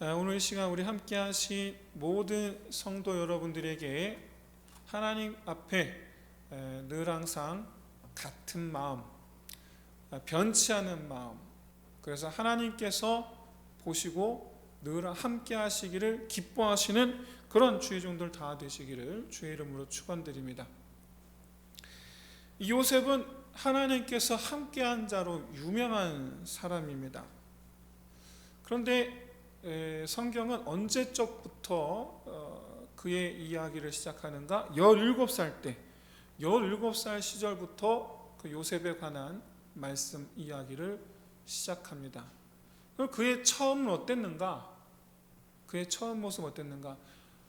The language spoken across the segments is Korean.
오늘 이 시간 우리 함께 하신 모든 성도 여러분들에게 하나님 앞에 늘 항상 같은 마음, 변치 않은 마음, 그래서 하나님께서 보시고 늘 함께 하시기를 기뻐하시는 그런 주의 종들 다 되시기를 주의 이름으로 축원드립니다. 요셉은 하나님께서 함께한 자로 유명한 사람입니다. 그런데 성경은 언제적부터 그의 이야기를 시작하는가? 17살 시절부터 그 요셉에 관한 말씀 이야기를 시작합니다. 그의 처음은 어땠는가? 그의 처음 모습은 어땠는가?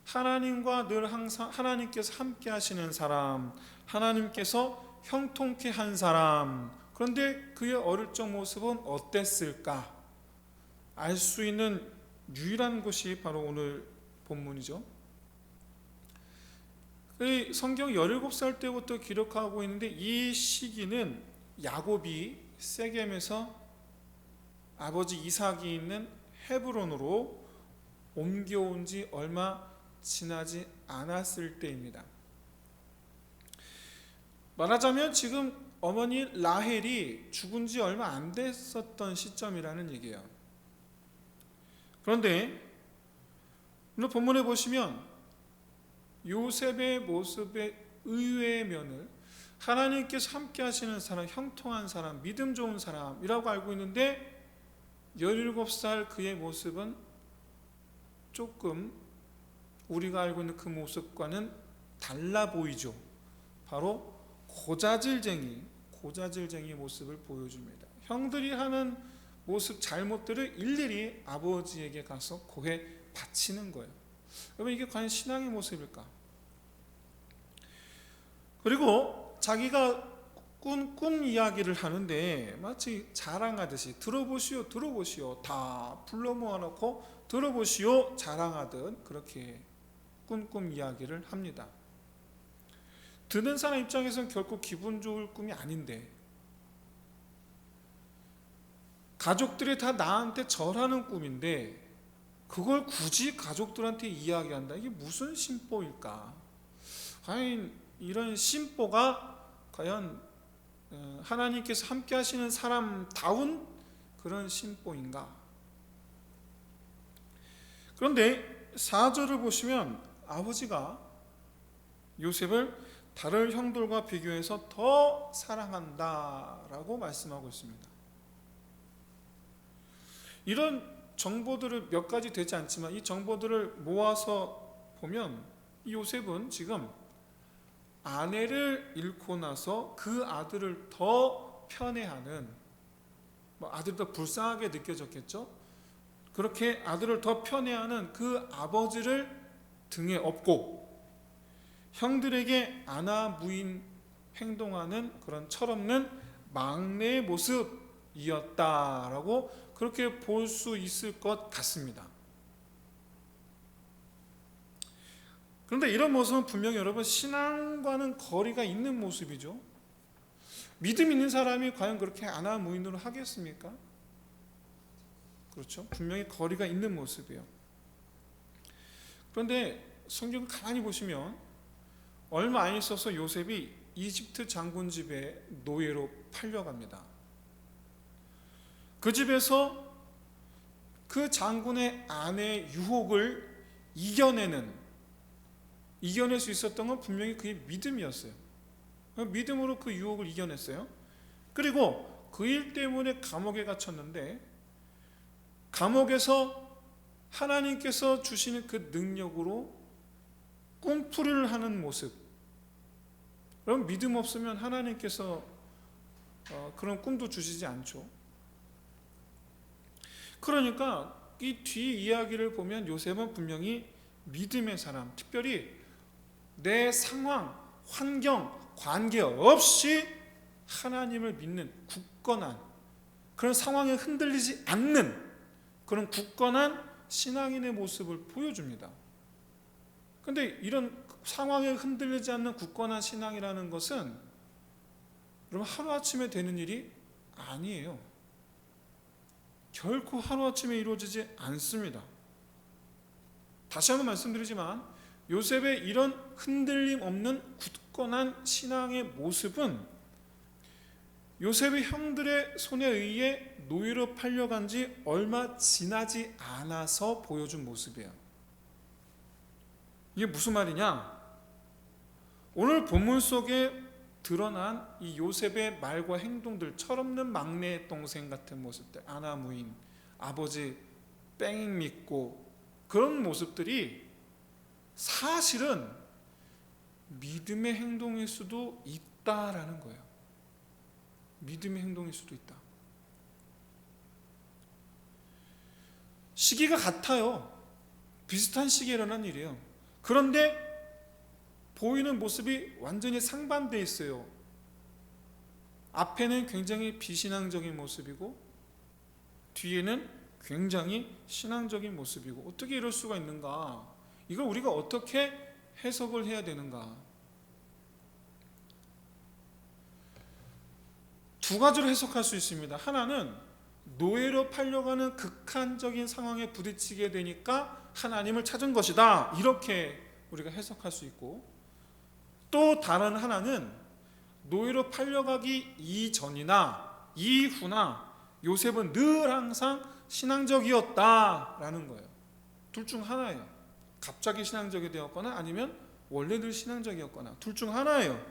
하나님과 늘 항상 하나님께서 함께 하시는 사람, 하나님께서 형통케 한 사람. 그런데 그의 어릴 적 모습은 어땠을까? 알 수 있는 유일한 곳이 바로 오늘 본문이죠. 성경 17살 때부터 기록하고 있는데 이 시기는 야곱이 세겜에서 아버지 이삭이 있는 헤브론으로 옮겨온 지 얼마 지나지 않았을 때입니다. 말하자면 지금 어머니 라헬이 죽은 지 얼마 안 됐었던 시점이라는 얘기예요. 그런데 오늘 본문에 보시면 요셉의 모습의 의외의 면을 하나님께서 함께 하시는 사람, 형통한 사람, 믿음 좋은 사람이라고 알고 있는데 17살 그의 모습은 조금 우리가 알고 있는 그 모습과는 달라 보이죠. 바로 고자질쟁이 모습을 보여줍니다. 형들이 하는 모습 잘못들을 일일이 아버지에게 가서 고해 바치는 거예요. 여러분, 이게 과연 신앙의 모습일까? 그리고 자기가 꿈 이야기를 하는데 마치 자랑하듯이 들어보시오 다 불러 모아놓고 들어보시오 자랑하듯 그렇게 꿈 이야기를 합니다. 듣는 사람 입장에서는 결코 기분 좋을 꿈이 아닌데 가족들이 다 나한테 절하는 꿈인데 그걸 굳이 가족들한테 이야기한다. 이게 무슨 심보일까? 과연 이런 심보가 과연 하나님께서 함께 하시는 사람다운 그런 심보인가? 그런데 4절을 보시면 아버지가 요셉을 다른 형들과 비교해서 더 사랑한다라고 말씀하고 있습니다. 이런 정보들을 몇 가지 되지 않지만 이 정보들을 모아서 보면 이 요셉은 지금 아내를 잃고 나서 그 아들을 더 편애하는, 아들이 더 불쌍하게 느껴졌겠죠. 그렇게 아들을 더 편애하는 그 아버지를 등에 업고 형들에게 아나무인 행동하는 그런 철없는 막내의 모습이었다라고 그렇게 볼 수 있을 것 같습니다. 그런데 이런 모습은 분명히 여러분 신앙과는 거리가 있는 모습이죠. 믿음 있는 사람이 과연 그렇게 아나무인으로 하겠습니까? 그렇죠. 분명히 거리가 있는 모습이에요. 그런데 성경 가만히 보시면 얼마 안 있어서 요셉이 이집트 장군 집에 노예로 팔려갑니다. 그 집에서 그 장군의 아내의 유혹을 이겨낼 수 있었던 건 분명히 그의 믿음이었어요. 믿음으로 그 유혹을 이겨냈어요. 그리고 그 일 때문에 감옥에 갇혔는데 감옥에서 하나님께서 주시는 그 능력으로 꿈풀이를 하는 모습. 여러분, 믿음 없으면 하나님께서 그런 꿈도 주시지 않죠. 그러니까 이 뒤 이야기를 보면 요셉은 분명히 믿음의 사람, 특별히 내 상황, 환경, 관계없이 하나님을 믿는 굳건한 그런 상황에 흔들리지 않는 그런 굳건한 신앙인의 모습을 보여줍니다. 그런데 이런 상황에 흔들리지 않는 굳건한 신앙이라는 것은 여러분 하루아침에 되는 일이 아니에요. 결코 하루아침에 이루어지지 않습니다. 다시 한번 말씀드리지만 요셉의 이런 흔들림 없는 굳건한 신앙의 모습은 요셉의 형들의 손에 의해 노예로 팔려간 지 얼마 지나지 않아서 보여준 모습이에요. 이게 무슨 말이냐? 오늘 본문 속에 드러난 이 요셉의 말과 행동들, 철없는 막내 동생 같은 모습들, 아나무인, 아버지 뺑 믿고 그런 모습들이 사실은 믿음의 행동일 수도 있다라는 거예요. 믿음의 행동일 수도 있다. 시기가 같아요. 비슷한 시기에 일어난 일이에요. 그런데 보이는 모습이 완전히 상반되어 있어요. 앞에는 굉장히 비신앙적인 모습이고 뒤에는 굉장히 신앙적인 모습이고, 어떻게 이럴 수가 있는가? 이걸 우리가 어떻게 해석을 해야 되는가? 두 가지로 해석할 수 있습니다. 하나는 노예로 팔려가는 극한적인 상황에 부딪히게 되니까 하나님을 찾은 것이다, 이렇게 우리가 해석할 수 있고, 또 다른 하나는 노예로 팔려가기 이전이나 이후나 요셉은 늘 항상 신앙적이었다라는 거예요. 둘 중 하나예요. 갑자기 신앙적이 되었거나 아니면 원래 늘 신앙적이었거나, 둘 중 하나예요.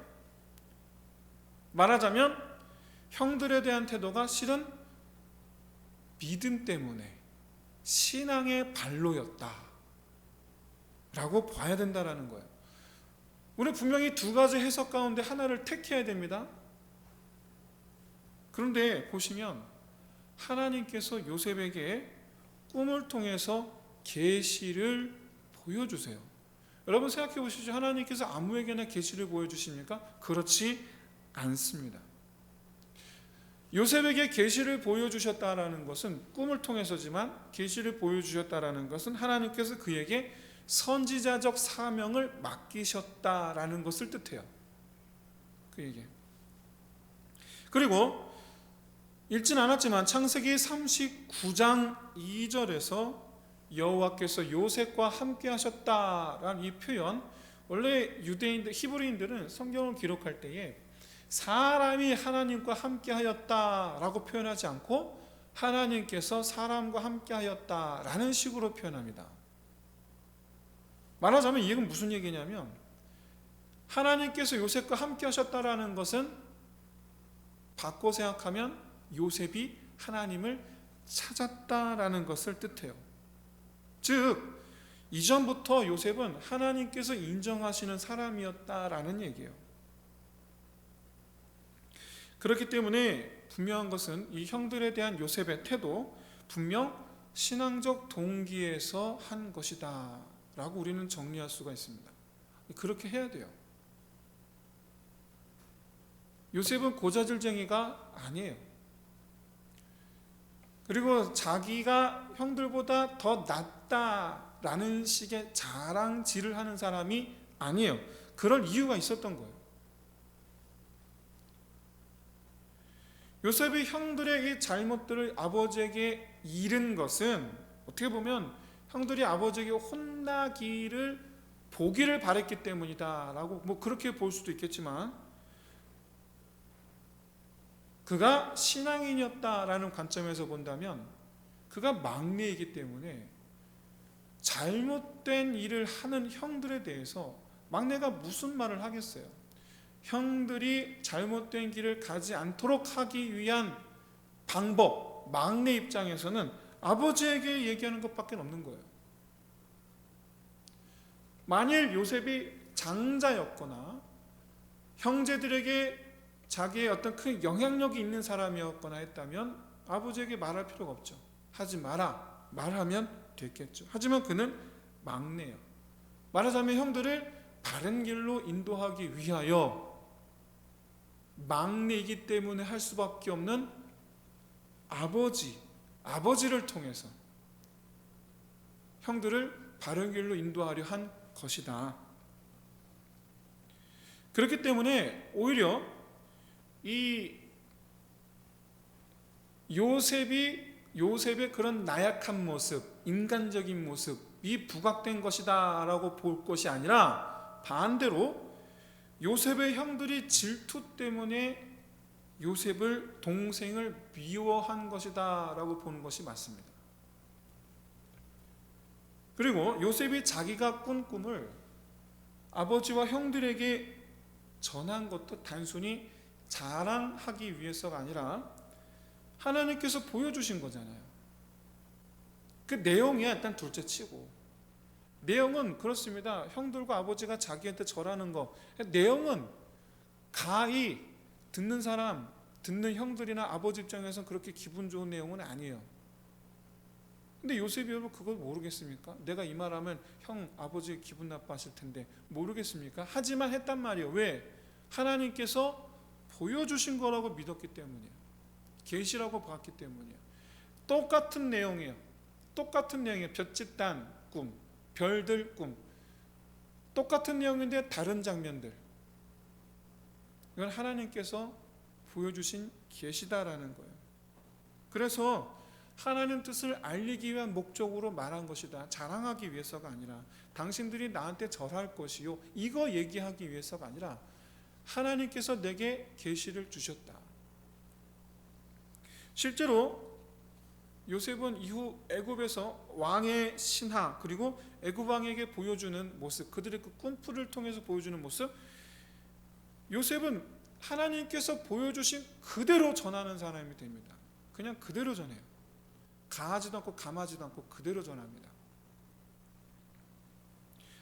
말하자면 형들에 대한 태도가 실은 믿음 때문에 신앙의 발로였다 라고 봐야 된다라는 거예요. 우리 분명히 두 가지 해석 가운데 하나를 택해야 됩니다. 그런데 보시면 하나님께서 요셉에게 꿈을 통해서 계시를 보여주세요. 여러분 생각해 보시죠. 하나님께서 아무에게나 계시를 보여주십니까? 그렇지 않습니다. 요셉에게 계시를 보여주셨다라는 것은, 꿈을 통해서지만 계시를 보여주셨다라는 것은 하나님께서 그에게 선지자적 사명을 맡기셨다라는 것을 뜻해요. 그에게. 그리고 읽진 않았지만 창세기 39장 2절에서 여호와께서 요셉과 함께 하셨다라는 이 표현, 원래 유대인들, 히브리인들은 성경을 기록할 때에 사람이 하나님과 함께 하였다라고 표현하지 않고 하나님께서 사람과 함께 하였다라는 식으로 표현합니다. 말하자면 이건 무슨 얘기냐면, 하나님께서 요셉과 함께 하셨다라는 것은 바꿔 생각하면 요셉이 하나님을 찾았다라는 것을 뜻해요. 즉 이전부터 요셉은 하나님께서 인정하시는 사람이었다라는 얘기예요. 그렇기 때문에 분명한 것은 이 형들에 대한 요셉의 태도, 분명 신앙적 동기에서 한 것이다 라고 우리는 정리할 수가 있습니다. 그렇게 해야 돼요. 요셉은 고자질쟁이가 아니에요. 그리고 자기가 형들보다 더 낫다라는 식의 자랑질을 하는 사람이 아니에요. 그럴 이유가 있었던 거예요. 요셉이 형들의 이 잘못들을 아버지에게 잃은 것은 어떻게 보면 형들이 아버지에게 혼나기를 보기를 바랬기 때문이다 라고 그렇게 볼 수도 있겠지만, 그가 신앙인이었다라는 관점에서 본다면 그가 막내이기 때문에 잘못된 일을 하는 형들에 대해서 막내가 무슨 말을 하겠어요. 형들이 잘못된 길을 가지 않도록 하기 위한 방법, 막내 입장에서는 아버지에게 얘기하는 것밖에 없는 거예요. 만일 요셉이 장자였거나 형제들에게 자기의 어떤 큰 영향력이 있는 사람이었거나 했다면 아버지에게 말할 필요가 없죠. 하지 마라, 말하면 됐겠죠. 하지만 그는 막내예요. 말하자면 형들을 바른 길로 인도하기 위하여 막내이기 때문에 할 수밖에 없는 아버지를 통해서 형들을 바른 길로 인도하려 한 것이다. 그렇기 때문에 오히려 이 요셉의 그런 나약한 모습, 인간적인 모습, 부각된 것이다 라고 볼 것이 아니라 반대로 요셉의 형들이 질투 때문에 요셉을, 동생을 미워한 것이다 라고 보는 것이 맞습니다. 그리고 요셉이 자기가 꾼 꿈을 아버지와 형들에게 전한 것도 단순히 자랑하기 위해서가 아니라 하나님께서 보여주신 거잖아요. 그 내용이야 일단 둘째치고, 내용은 그렇습니다. 형들과 아버지가 자기한테 절하는 거, 내용은 가히 듣는 사람, 듣는 형들이나 아버지 입장에서는 그렇게 기분 좋은 내용은 아니에요. 근데 요셉이 여러분 그걸 모르겠습니까? 내가 이 말하면 형, 아버지 기분 나빠하실 텐데 모르겠습니까? 하지만 했단 말이에요. 왜? 하나님께서 보여주신 거라고 믿었기 때문이에요. 계시라고 봤기 때문이에요. 똑같은 내용이에요. 똑같은 내용이에요. 볏짚단 꿈, 별들 꿈, 똑같은 내용인데 다른 장면들. 이건 하나님께서 보여주신 계시다라는 거예요. 그래서 하나님 뜻을 알리기 위한 목적으로 말한 것이다. 자랑하기 위해서가 아니라, 당신들이 나한테 절할 것이요, 이거 얘기하기 위해서가 아니라 하나님께서 내게 계시를 주셨다. 실제로 요셉은 이후 애굽에서 왕의 신하, 그리고 애굽 왕에게 보여주는 모습, 그들의 그 꿈풀을 통해서 보여주는 모습, 요셉은 하나님께서 보여주신 그대로 전하는 사람이 됩니다. 그냥 그대로 전해요. 가하지도 않고 감하지도 않고 그대로 전합니다.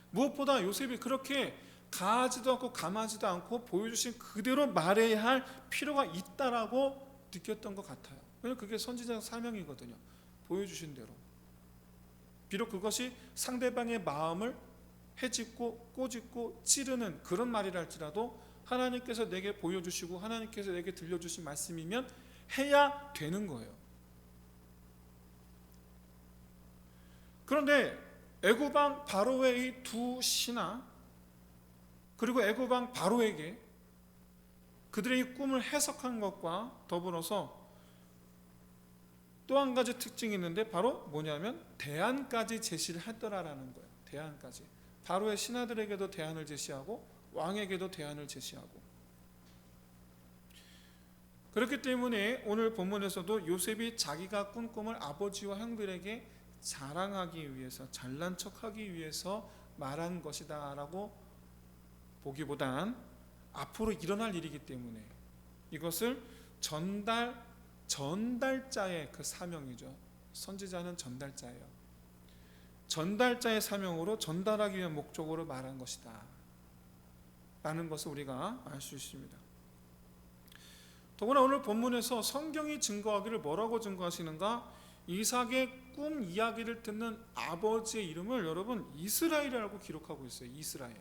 무엇보다 요셉이 그렇게 가하지도 않고 감하지도 않고 보여주신 그대로 말해야 할 필요가 있다라고 느꼈던 것 같아요. 왜냐하면 그게 선지자 사명이거든요. 보여주신 대로. 비록 그것이 상대방의 마음을 헤집고 꼬집고 찌르는 그런 말이라 할지라도 하나님께서 내게 보여주시고 하나님께서 내게 들려주신 말씀이면 해야 되는 거예요. 그런데 애굽왕 바로의 이 두 신하, 그리고 애굽왕 바로에게 그들의 이 꿈을 해석한 것과 더불어서 또 한 가지 특징이 있는데, 바로 뭐냐면 대안까지 제시를 했더라라는 거예요. 대안까지. 바로의 신하들에게도 대안을 제시하고 왕에게도 대안을 제시하고. 그렇기 때문에 오늘 본문에서도 요셉이 자기가 꾼 꿈을 아버지와 형들에게 자랑하기 위해서, 잘난 척하기 위해서 말한 것이다 라고 보기보단 앞으로 일어날 일이기 때문에 이것을 전달자의 그 사명이죠. 선지자는 전달자예요. 전달자의 사명으로, 전달하기 위한 목적으로 말한 것이다 라는 것을 우리가 알 수 있습니다. 더구나 오늘 본문에서 성경이 증거하기를 뭐라고 증거하시는가? 이삭의 꿈 이야기를 듣는 아버지의 이름을 여러분 이스라엘이라고 기록하고 있어요. 이스라엘.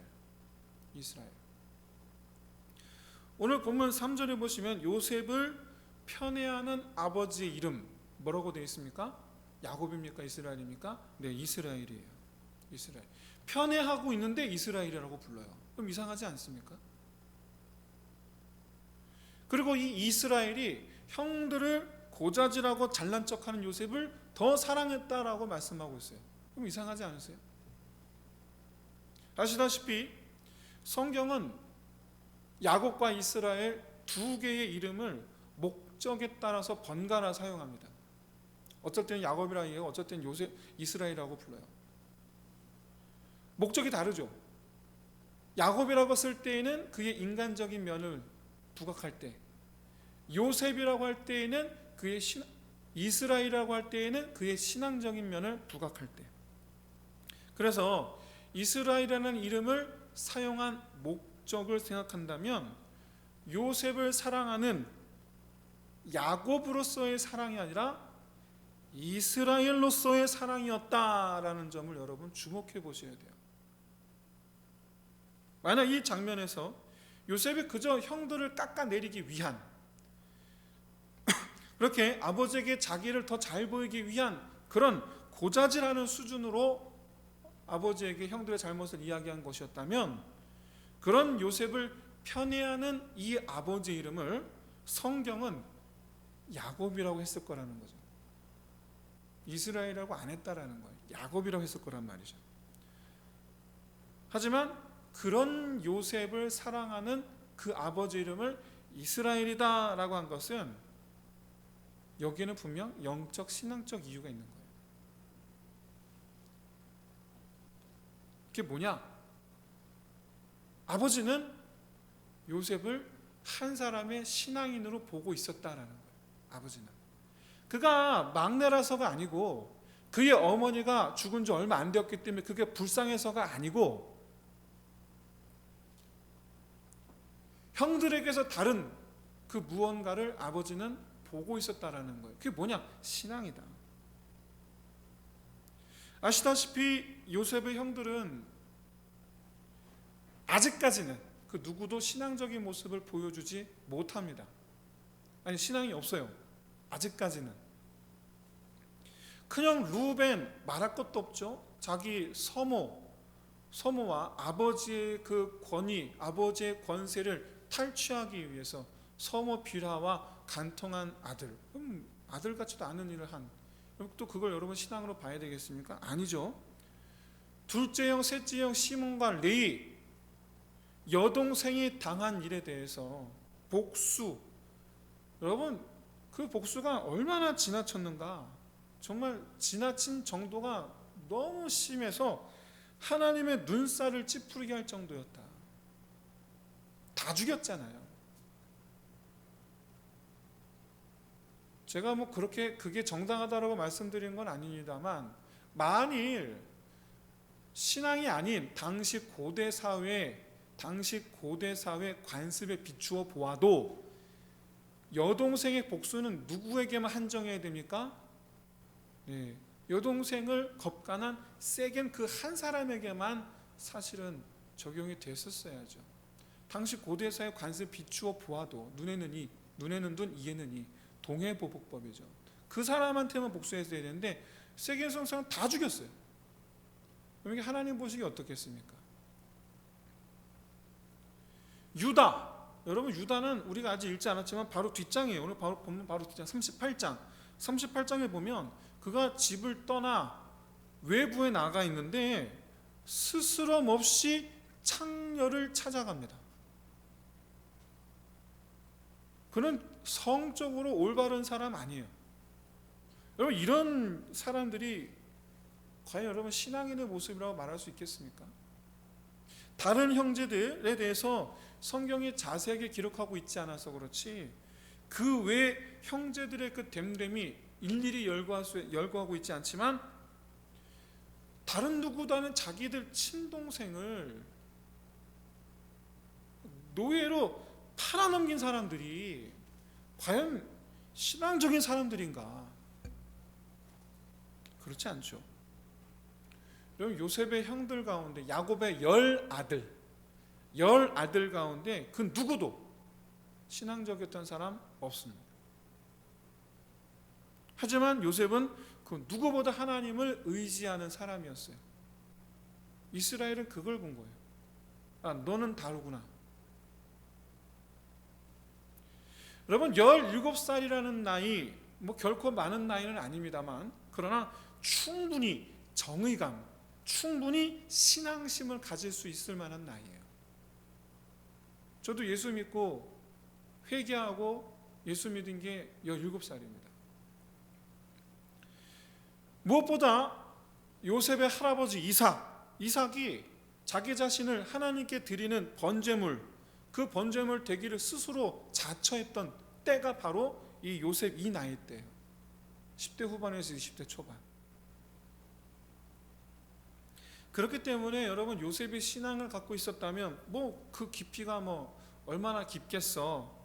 오늘 본문 3절에 보시면 요셉을 편애하는 아버지의 이름 뭐라고 되어 있습니까? 야곱입니까? 이스라엘입니까? 네, 이스라엘이에요. 이스라엘. 편애하고 있는데 이스라엘이라고 불러요. 그럼 이상하지 않습니까? 그리고 이 이스라엘이 형들을 고자질하고 잘난 척하는 요셉을 더 사랑했다라고 말씀하고 있어요. 그럼 이상하지 않으세요? 아시다시피 성경은 야곱과 이스라엘 두 개의 이름을 목적에 따라서 번갈아 사용합니다. 어쩔 때는 야곱이라고 해요. 어쩔 때는 요셉, 이스라엘이라고 불러요. 목적이 다르죠. 야곱이라고 쓸 때에는 그의 인간적인 면을 부각할 때, 요셉이라고 할 때에는 그의 이스라엘이라고 할 때에는 그의 신앙적인 면을 부각할 때. 그래서 이스라엘이라는 이름을 사용한 목적을 생각한다면 요셉을 사랑하는 야곱으로서의 사랑이 아니라 이스라엘로서의 사랑이었다라는 점을 여러분 주목해 보셔야 돼요. 만약 이 장면에서 요셉이 그저 형들을 깎아내리기 위한, 그렇게 아버지에게 자기를 더 잘 보이기 위한 그런 고자질하는 수준으로 아버지에게 형들의 잘못을 이야기한 것이었다면, 그런 요셉을 편애하는 이 아버지의 이름을 성경은 야곱이라고 했을 거라는 거죠. 이스라엘이라고 안 했다라는 거예요. 야곱이라고 했을 거란 말이죠. 하지만 그런 요셉을 사랑하는 그 아버지 이름을 이스라엘이다라고 한 것은 여기에는 분명 영적 신앙적 이유가 있는 거예요. 그게 뭐냐? 아버지는 요셉을 한 사람의 신앙인으로 보고 있었다라는 거예요. 아버지는 그가 막내라서가 아니고 그의 어머니가 죽은 지 얼마 안 되었기 때문에 그게 불쌍해서가 아니고 형들에게서 다른 그 무언가를 아버지는 보고 있었다라는 거예요. 그게 뭐냐? 신앙이다. 아시다시피 요셉의 형들은 아직까지는 그 누구도 신앙적인 모습을 보여주지 못합니다. 아니, 신앙이 없어요. 아직까지는. 큰형 루벤 말할 것도 없죠. 자기 서모와 아버지의 그 권위, 아버지의 권세를 탈취하기 위해서 서모 빌하와 간통한 아들, 아들 같지도 않은 일을 한, 또 그걸 여러분 신앙으로 봐야 되겠습니까? 아니죠. 둘째 형, 셋째 형 시몬과 레위, 여동생이 당한 일에 대해서 복수, 여러분 그 복수가 얼마나 지나쳤는가. 정말 지나친 정도가 너무 심해서 하나님의 눈살을 찌푸리게 할 정도였다. 다 죽였잖아요. 제가 뭐 그렇게 그게 정당하다라고 말씀드린 건 아닙니다만, 만일 신앙이 아닌 당시 고대 사회 관습에 비추어 보아도 여동생의 복수는 누구에게만 한정해야 됩니까? 예, 여동생을 겁간한 세겐 그 한 사람에게만 사실은 적용이 됐었어야죠. 당시 고대 사회 관습에 비추어 보아도 눈에는 눈, 이에는 이, 동해보복법이죠. 그 사람한테만 복수했어야 되는데 세겐 성사는 다 죽였어요. 그럼 이게 하나님 보시기에 어떻겠습니까? 유다, 여러분 유다는 우리가 아직 읽지 않았지만 바로 뒷장이에요. 오늘 바로 보면 바로 뒷장 38장에 보면 그가 집을 떠나 외부에 나가 있는데 스스럼 없이 창녀를 찾아갑니다. 그는 성적으로 올바른 사람 아니에요. 여러분 이런 사람들이 과연 여러분 신앙인의 모습이라고 말할 수 있겠습니까? 다른 형제들에 대해서 성경이 자세하게 기록하고 있지 않아서 그렇지 그 외 형제들의 그 됨됨이 일일이 열거하고 있지 않지만 다른 누구보다는 자기들 친동생을 노예로 팔아넘긴 사람들이 과연 신앙적인 사람들인가? 그렇지 않죠. 여러분 요셉의 형들 가운데 야곱의 10아들 가운데 그 누구도 신앙적이었던 사람 없습니다. 하지만 요셉은 그 누구보다 하나님을 의지하는 사람이었어요. 이스라엘은 그걸 본 거예요. 아, 너는 다르구나. 여러분 17살이라는 나이 뭐 결코 많은 나이는 아닙니다만 그러나 충분히 정의감, 충분히 신앙심을 가질 수 있을 만한 나이예요. 저도 예수 믿고 회개하고 예수 믿은 게 17살입니다. 무엇보다 요셉의 할아버지 이삭이 자기 자신을 하나님께 드리는 번제물, 그 번제물 되기를 스스로 자처했던 때가 바로 이 요셉 이 나이 때예요. 10대 후반에서 20대 초반. 그렇기 때문에 여러분 요셉이 신앙을 갖고 있었다면 뭐 그 깊이가 뭐 얼마나 깊겠어,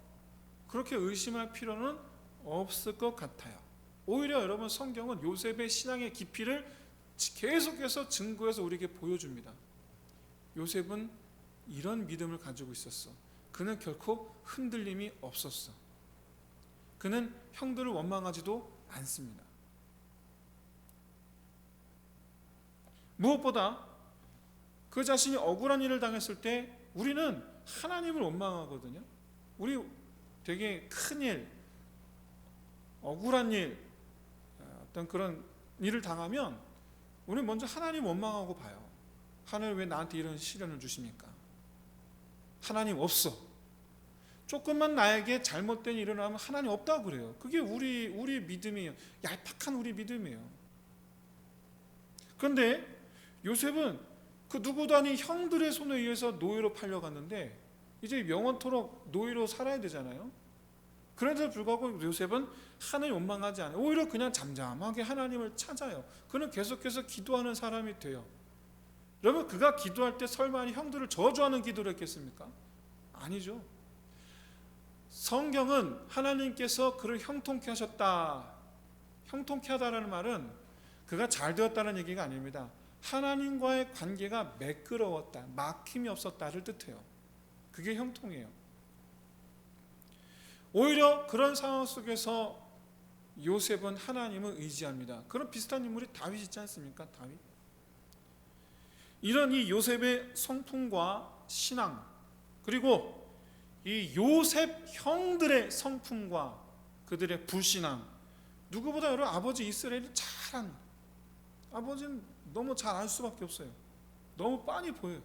그렇게 의심할 필요는 없을 것 같아요. 오히려 여러분 성경은 요셉의 신앙의 깊이를 계속해서 증거해서 우리에게 보여줍니다. 요셉은 이런 믿음을 가지고 있었어. 그는 결코 흔들림이 없었어. 그는 형들을 원망하지도 않습니다. 무엇보다 그 자신이 억울한 일을 당했을 때 우리는 하나님을 원망하거든요. 우리 되게 큰 일, 억울한 일, 어떤 그런 일을 당하면 우리 먼저 하나님 원망하고 봐요. 하나님 왜 나한테 이런 시련을 주십니까? 하나님 없어. 조금만 나에게 잘못된 일을 하면 하나님 없다고 그래요. 그게 우리 믿음이에요. 얄팍한 우리 믿음이에요. 그런데 요셉은 그 누구도 아닌 형들의 손에 의해서 노예로 팔려갔는데 이제 영원토록 노예로 살아야 되잖아요. 그런데도 불구하고 요셉은 하나님 원망하지 않아요. 오히려 그냥 잠잠하게 하나님을 찾아요. 그는 계속해서 기도하는 사람이 돼요. 여러분, 그가 기도할 때 설마 형들을 저주하는 기도를 했겠습니까? 아니죠. 성경은 하나님께서 그를 형통케 하셨다. 형통케 하다라는 말은 그가 잘 되었다는 얘기가 아닙니다. 하나님과의 관계가 매끄러웠다, 막힘이 없었다를 뜻해요. 그게 형통이에요. 오히려 그런 상황 속에서 요셉은 하나님을 의지합니다. 그런 비슷한 인물이 다윗 있지 않습니까? 다윗. 이런 이 요셉의 성품과 신앙, 그리고 이 요셉 형들의 성품과 그들의 불신앙, 누구보다 여러분 아버지 이스라엘이 잘 압니다. 아버지는 너무 잘 알 수밖에 없어요. 너무 빤히 보여요.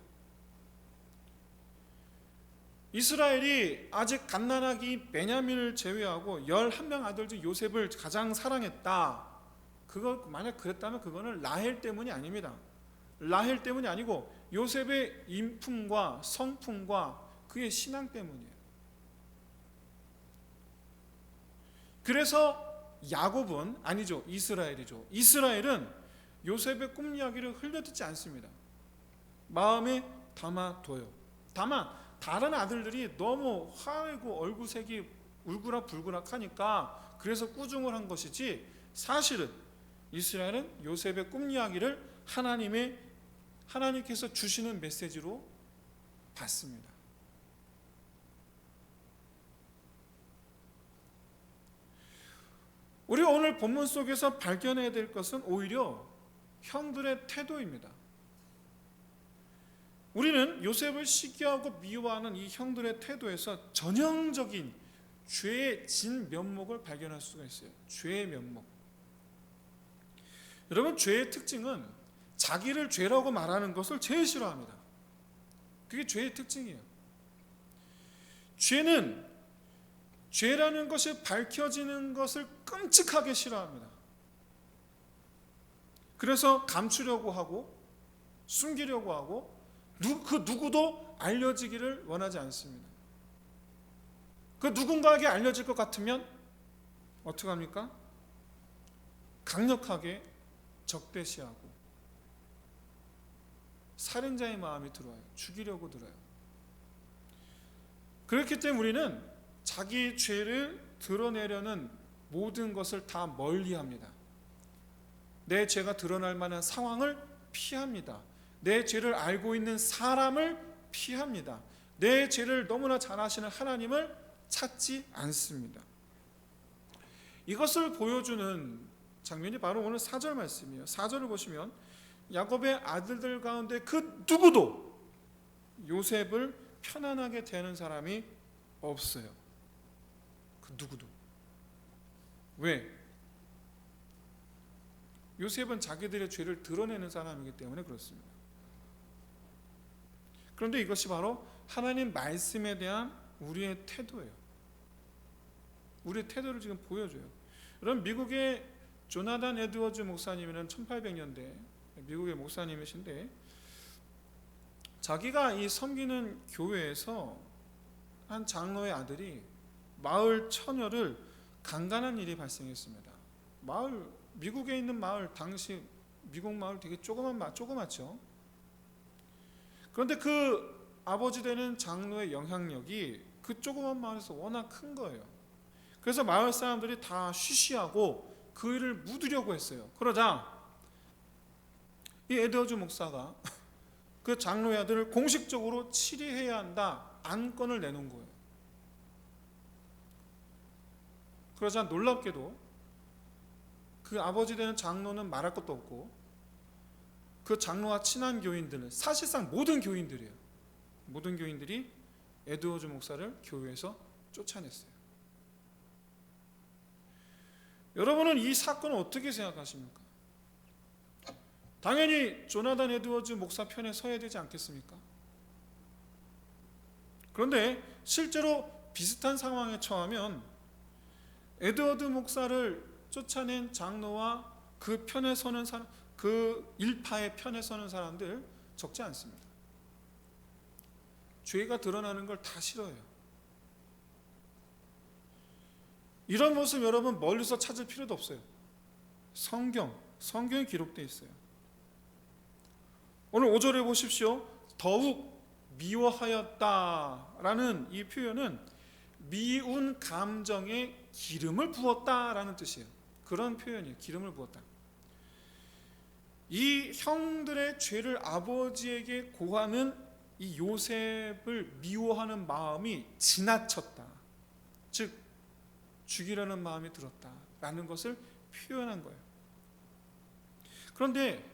이스라엘이 아직 갓난아기 베냐민을 제외하고 11명 아들 중 요셉을 가장 사랑했다. 그거 만약 그랬다면 그거는 라헬 때문이 아닙니다. 라헬 때문이 아니고 요셉의 인품과 성품과 그의 신앙 때문이에요. 그래서 야곱은 아니죠, 이스라엘이죠. 이스라엘은 요셉의 꿈 이야기를 흘려듣지 않습니다. 마음에 담아둬요. 다만 다른 아들들이 너무 화내고 얼굴색이 울그락불그락하니까 그래서 꾸중을 한 것이지, 사실은 이스라엘은 요셉의 꿈 이야기를 하나님께서 주시는 메시지로 받습니다. 우리가 오늘 본문 속에서 발견해야 될 것은 오히려 형들의 태도입니다. 우리는 요셉을 시기하고 미워하는 이 형들의 태도에서 전형적인 죄의 진면목을 발견할 수가 있어요. 죄의 면목. 여러분, 죄의 특징은 자기를 죄라고 말하는 것을 제일 싫어합니다. 그게 죄의 특징이에요. 죄는 죄라는 것이 밝혀지는 것을 끔찍하게 싫어합니다. 그래서 감추려고 하고 숨기려고 하고 그 누구도 알려지기를 원하지 않습니다. 그 누군가에게 알려질 것 같으면 어떻게 합니까? 강력하게 적대시하고 살인자의 마음이 들어와요. 죽이려고 들어요. 그렇기 때문에 우리는 자기 죄를 드러내려는 모든 것을 다 멀리합니다. 내 죄가 드러날 만한 상황을 피합니다. 내 죄를 알고 있는 사람을 피합니다. 내 죄를 너무나 잘 아시는 하나님을 찾지 않습니다. 이것을 보여주는 장면이 바로 오늘 4절 말씀이에요. 4절을 보시면 야곱의 아들들 가운데 그 누구도 요셉을 편안하게 대하는 사람이 없어요. 그 누구도. 왜? 요셉은 자기들의 죄를 드러내는 사람이기 때문에 그렇습니다. 그런데 이것이 바로 하나님 말씀에 대한 우리의 태도예요. 우리의 태도를 지금 보여줘요. 여러분, 미국의 조나단 에드워즈 목사님은 1800년대 미국의 목사님이신데, 자기가 이 섬기는 교회에서 한 장로의 아들이 마을 처녀를 강간한 일이 발생했습니다. 미국에 있는 마을, 당시 미국 마을 되게 조그맣죠. 그런데 그 아버지 되는 장로의 영향력이 그 조그만 마을에서 워낙 큰 거예요. 그래서 마을 사람들이 다 쉬쉬하고 그 일을 묻으려고 했어요. 그러자 이 에드워즈 목사가 그 장로의 아들을 공식적으로 치리해야 한다 안건을 내놓은 거예요. 그러자 놀랍게도 그 아버지 되는 장로는 말할 것도 없고 그 장로와 친한 교인들은, 사실상 모든 교인들이에요. 모든 교인들이 에드워즈 목사를 교회에서 쫓아냈어요. 여러분은 이 사건을 어떻게 생각하십니까? 당연히 조나단 에드워즈 목사 편에 서야 되지 않겠습니까? 그런데 실제로 비슷한 상황에 처하면 에드워드 목사를 쫓아낸 장로와 그 편에 서는 사람, 그 일파의 편에 서는 사람들 적지 않습니다. 죄가 드러나는 걸 다 싫어해요. 이런 모습 여러분 멀리서 찾을 필요도 없어요. 성경에 기록되어 있어요. 오늘 5절에 보십시오. 더욱 미워하였다라는 이 표현은 미운 감정에 기름을 부었다라는 뜻이에요. 그런 표현이에요. 기름을 부었다. 이 형들의 죄를 아버지에게 고하는 이 요셉을 미워하는 마음이 지나쳤다. 즉 죽이려는 마음이 들었다라는 것을 표현한 거예요. 그런데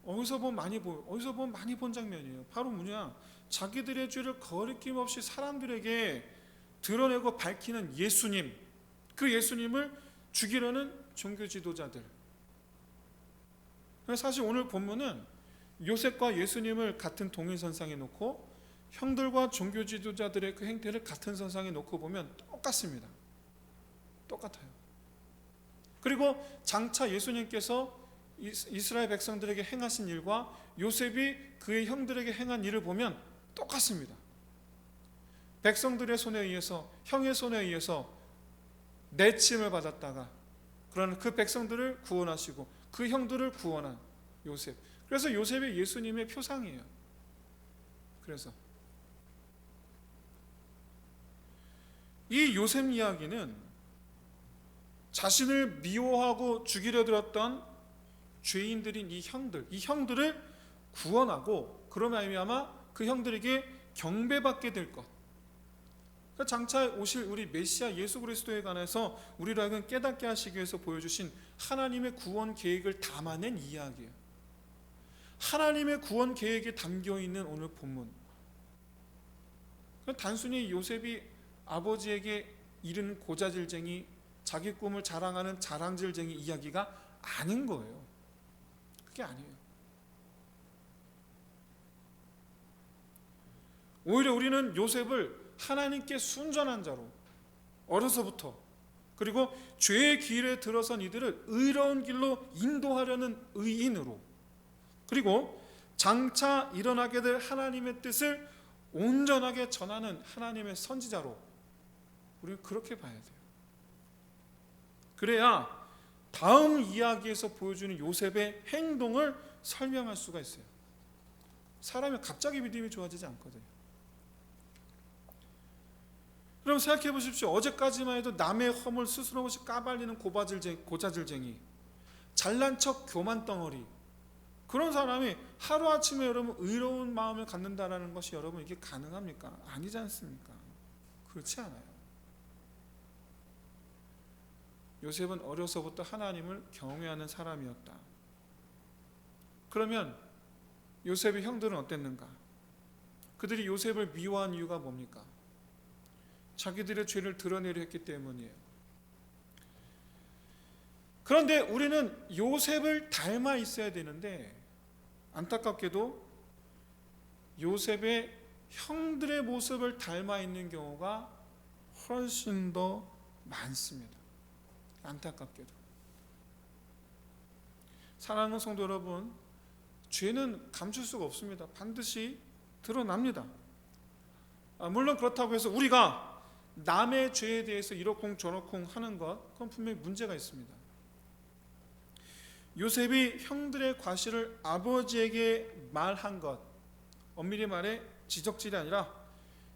어디서 보면 많이 본 장면이에요. 바로 뭐냐? 자기들의 죄를 거리낌 없이 사람들에게 드러내고 밝히는 예수님, 그 예수님을 죽이려는 종교 지도자들. 사실 오늘 본문은 요셉과 예수님을 같은 동일선상에 놓고 형들과 종교 지도자들의 그 행태를 같은 선상에 놓고 보면 똑같습니다. 똑같아요. 그리고 장차 예수님께서 이스라엘 백성들에게 행하신 일과 요셉이 그의 형들에게 행한 일을 보면 똑같습니다. 백성들의 손에 의해서, 형의 손에 의해서 내침을 받았다가 그러나 그 백성들을 구원하시고 그 형들을 구원한 요셉. 그래서 요셉이 예수님의 표상이에요. 그래서 이 요셉 이야기는 자신을 미워하고 죽이려 들었던 죄인들인 이 형들을 구원하고 그로 말미암아 그 형들에게 경배받게 될 것. 그러니까 장차 오실 우리 메시아 예수 그리스도에 관해서 우리를 하여금 깨닫게 하시기 위해서 보여주신 하나님의 구원 계획을 담아낸 이야기예요. 하나님의 구원 계획에 담겨있는 오늘 본문. 단순히 요셉이 아버지에게 이른 고자질쟁이, 자기 꿈을 자랑하는 자랑질쟁이 이야기가 아닌 거예요. 그게 아니에요. 오히려 우리는 요셉을 하나님께 순전한 자로 어려서부터, 그리고 죄의 길에 들어선 이들을 의로운 길로 인도하려는 의인으로, 그리고 장차 일어나게 될 하나님의 뜻을 온전하게 전하는 하나님의 선지자로 우리는 그렇게 봐야 돼요. 그래야 다음 이야기에서 보여주는 요셉의 행동을 설명할 수가 있어요. 사람이 갑자기 믿음이 좋아지지 않거든요. 그럼 생각해 보십시오. 어제까지만 해도 남의 허물 스스럼 없이 까발리는 고자질쟁이, 잘난 척 교만 덩어리, 그런 사람이 하루아침에 여러분 의로운 마음을 갖는다는 것이 여러분 이게 가능합니까? 아니지 않습니까? 그렇지 않아요. 요셉은 어려서부터 하나님을 경외하는 사람이었다. 그러면 요셉의 형들은 어땠는가? 그들이 요셉을 미워한 이유가 뭡니까? 자기들의 죄를 드러내려 했기 때문이에요. 그런데 우리는 요셉을 닮아 있어야 되는데 안타깝게도 요셉의 형들의 모습을 닮아 있는 경우가 훨씬 더 많습니다. 안타깝게도. 사랑하는 성도 여러분, 죄는 감출 수가 없습니다. 반드시 드러납니다. 물론 그렇다고 해서 우리가 남의 죄에 대해서 이러쿵저러쿵 하는 것, 그건 분명히 문제가 있습니다. 요셉이 형들의 과실을 아버지에게 말한 것, 엄밀히 말해 지적질이 아니라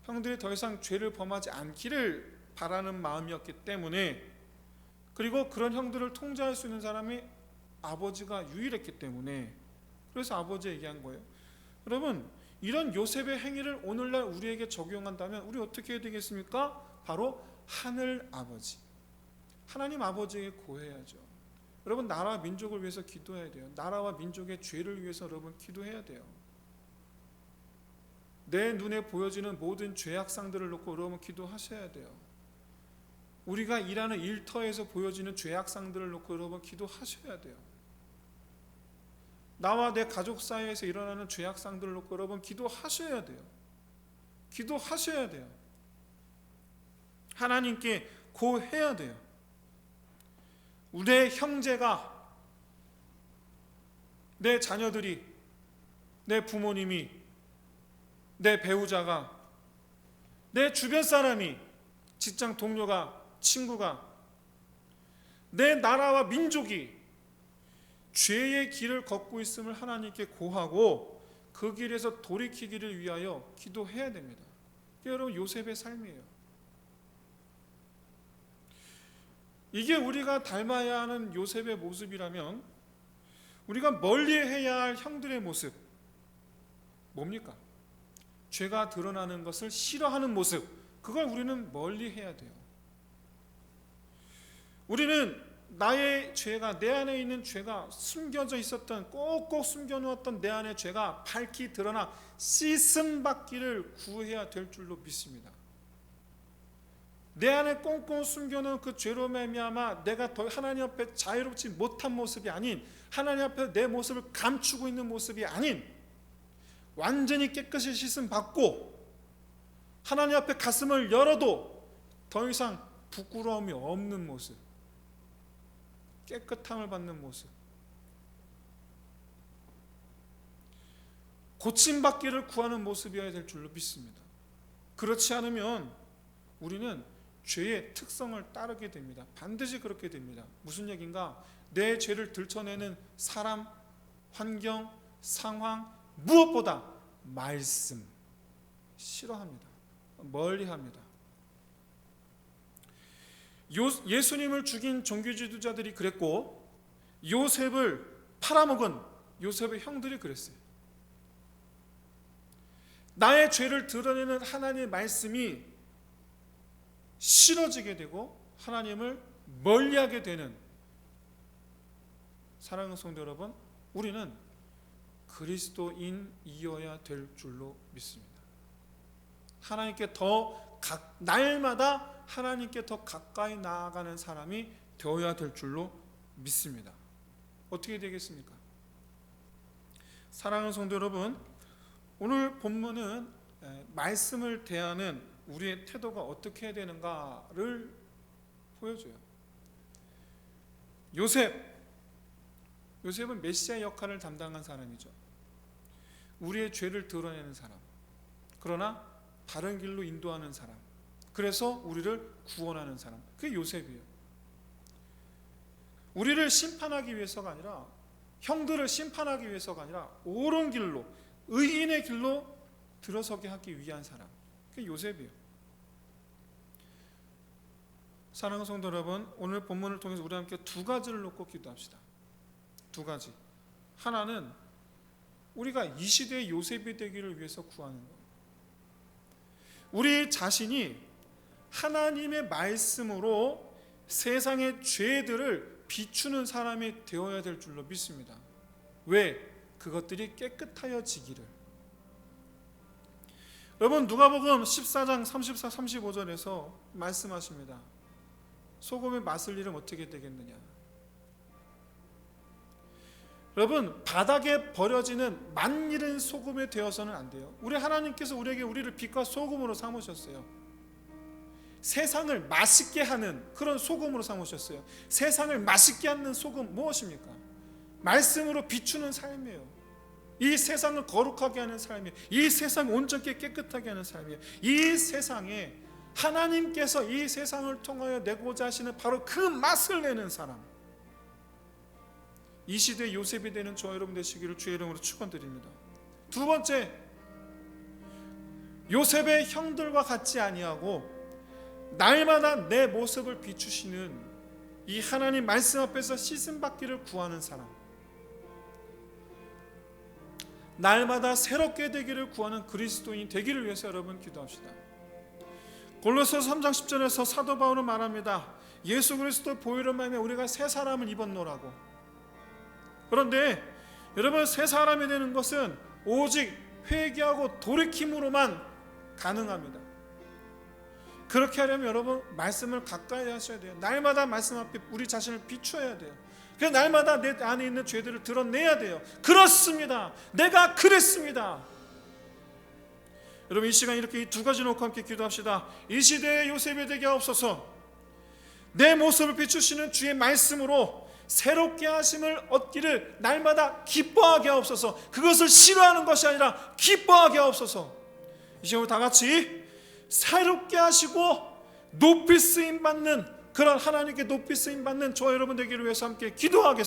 형들이 더 이상 죄를 범하지 않기를 바라는 마음이었기 때문에, 그리고 그런 형들을 통제할 수 있는 사람이 아버지가 유일했기 때문에, 그래서 아버지에 얘기한 거예요. 여러분, 이런 요셉의 행위를 오늘날 우리에게 적용한다면 우리 어떻게 해야 되겠습니까? 바로 하늘 아버지, 하나님 아버지에게 고해야죠. 여러분, 나라와 민족을 위해서 기도해야 돼요. 나라와 민족의 죄를 위해서 여러분 기도해야 돼요. 내 눈에 보여지는 모든 죄악상들을 놓고 여러분 기도하셔야 돼요. 우리가 일하는 일터에서 보여지는 죄악상들을 놓고 여러분 기도하셔야 돼요. 나와 내 가족 사이에서 일어나는 죄악상들을 놓고 여러분 기도하셔야 돼요. 기도하셔야 돼요. 하나님께 고해야 돼요. 내 형제가, 내 자녀들이, 내 부모님이, 내 배우자가, 내 주변 사람이, 직장 동료가, 친구가, 내 나라와 민족이 죄의 길을 걷고 있음을 하나님께 고하고 그 길에서 돌이키기를 위하여 기도해야 됩니다. 이게 여러분 요셉의 삶이에요. 이게 우리가 닮아야 하는 요셉의 모습이라면 우리가 멀리해야 할 형들의 모습 뭡니까? 죄가 드러나는 것을 싫어하는 모습, 그걸 우리는 멀리해야 돼요. 우리는 나의 죄가, 내 안에 있는 죄가 숨겨져 있었던, 꼭꼭 숨겨놓았던 내 안의 죄가 밝히 드러나 씻음받기를 구해야 될 줄로 믿습니다. 내 안에 꽁꽁 숨겨놓은 그 죄로 말미암아 내가 더 하나님 앞에 자유롭지 못한 모습이 아닌, 하나님 앞에 내 모습을 감추고 있는 모습이 아닌, 완전히 깨끗이 씻음받고 하나님 앞에 가슴을 열어도 더 이상 부끄러움이 없는 모습, 깨끗함을 받는 모습, 고침받기를 구하는 모습이어야 될 줄로 믿습니다. 그렇지 않으면 우리는 죄의 특성을 따르게 됩니다. 반드시 그렇게 됩니다. 무슨 얘기인가? 내 죄를 들춰내는 사람, 환경, 상황, 무엇보다 말씀 싫어합니다. 멀리합니다. 예수님을 죽인 종교 지도자들이 그랬고, 요셉을 팔아먹은 요셉의 형들이 그랬어요. 나의 죄를 드러내는 하나님의 말씀이 싫어지게 되고 하나님을 멀리하게 되는, 사랑하는 성도 여러분, 우리는 그리스도인이어야 될 줄로 믿습니다. 하나님께 날마다 하나님께 더 가까이 나아가는 사람이 되어야 될 줄로 믿습니다. 어떻게 되겠습니까? 사랑하는 성도 여러분, 오늘 본문은 말씀을 대하는 우리의 태도가 어떻게 해야 되는가를 보여줘요. 요셉은 메시아 역할을 담당한 사람이죠. 우리의 죄를 드러내는 사람, 그러나 바른 길로 인도하는 사람, 그래서 우리를 구원하는 사람, 그게 요셉이에요. 우리를 심판하기 위해서가 아니라, 형들을 심판하기 위해서가 아니라 옳은 길로, 의인의 길로 들어서게 하기 위한 사람, 그게 요셉이에요. 사랑하는 성도 여러분, 오늘 본문을 통해서 우리 함께 두 가지를 놓고 기도합시다. 두 가지. 하나는 우리가 이 시대의 요셉이 되기를 위해서 구하는 거예요. 우리 자신이 하나님의 말씀으로 세상의 죄들을 비추는 사람이 되어야 될 줄로 믿습니다. 왜? 그것들이 깨끗하여지기를. 여러분, 누가복음 14장 34, 35절에서 말씀하십니다. 소금의 맛을 잃으면 어떻게 되겠느냐. 여러분, 바닥에 버려지는 맛일은 소금이 되어서는 안 돼요. 우리 하나님께서 우리를 빛과 소금으로 삼으셨어요. 세상을 맛있게 하는 그런 소금으로 삼으셨어요. 세상을 맛있게 하는 소금 무엇입니까? 말씀으로 비추는 삶이에요. 이 세상을 거룩하게 하는 삶이에요. 이 세상을 온전히 깨끗하게 하는 삶이에요. 이 세상에 하나님께서 이 세상을 통하여 내고자 하시는 바로 그 맛을 내는 사람, 이 시대의 요셉이 되는 저와 여러분 되시기를 주의 이름으로 축원드립니다. 두 번째, 요셉의 형들과 같지 아니하고 날마다 내 모습을 비추시는 이 하나님 말씀 앞에서 씻음받기를 구하는 사람, 날마다 새롭게 되기를 구하는 그리스도인 되기를 위해서 여러분 기도합시다. 골로새서 3장 10절에서 사도 바울은 말합니다. 예수 그리스도 보혈로 말미암아 우리가 새 사람을 입었노라고. 그런데 여러분, 새 사람이 되는 것은 오직 회개하고 돌이킴으로만 가능합니다. 그렇게 하려면 여러분 말씀을 가까이 하셔야 돼요. 날마다 말씀 앞에 우리 자신을 비추어야 돼요. 그래서 날마다 내 안에 있는 죄들을 드러내야 돼요. 그렇습니다. 내가 그랬습니다. 여러분, 이 시간 이렇게 이 두 가지 놓고 함께 기도합시다. 이 시대의 요셉이 되게 하옵소서. 내 모습을 비추시는 주의 말씀으로 새롭게 하심을 얻기를 날마다 기뻐하게 하옵소서. 그것을 싫어하는 것이 아니라 기뻐하게 하옵소서. 이 시간 우리 다 같이 새롭게 하시고 높이 쓰임 받는, 그런 하나님께 높이 쓰임 받는 저와 여러분 되기를 위해서 함께 기도하겠습니다.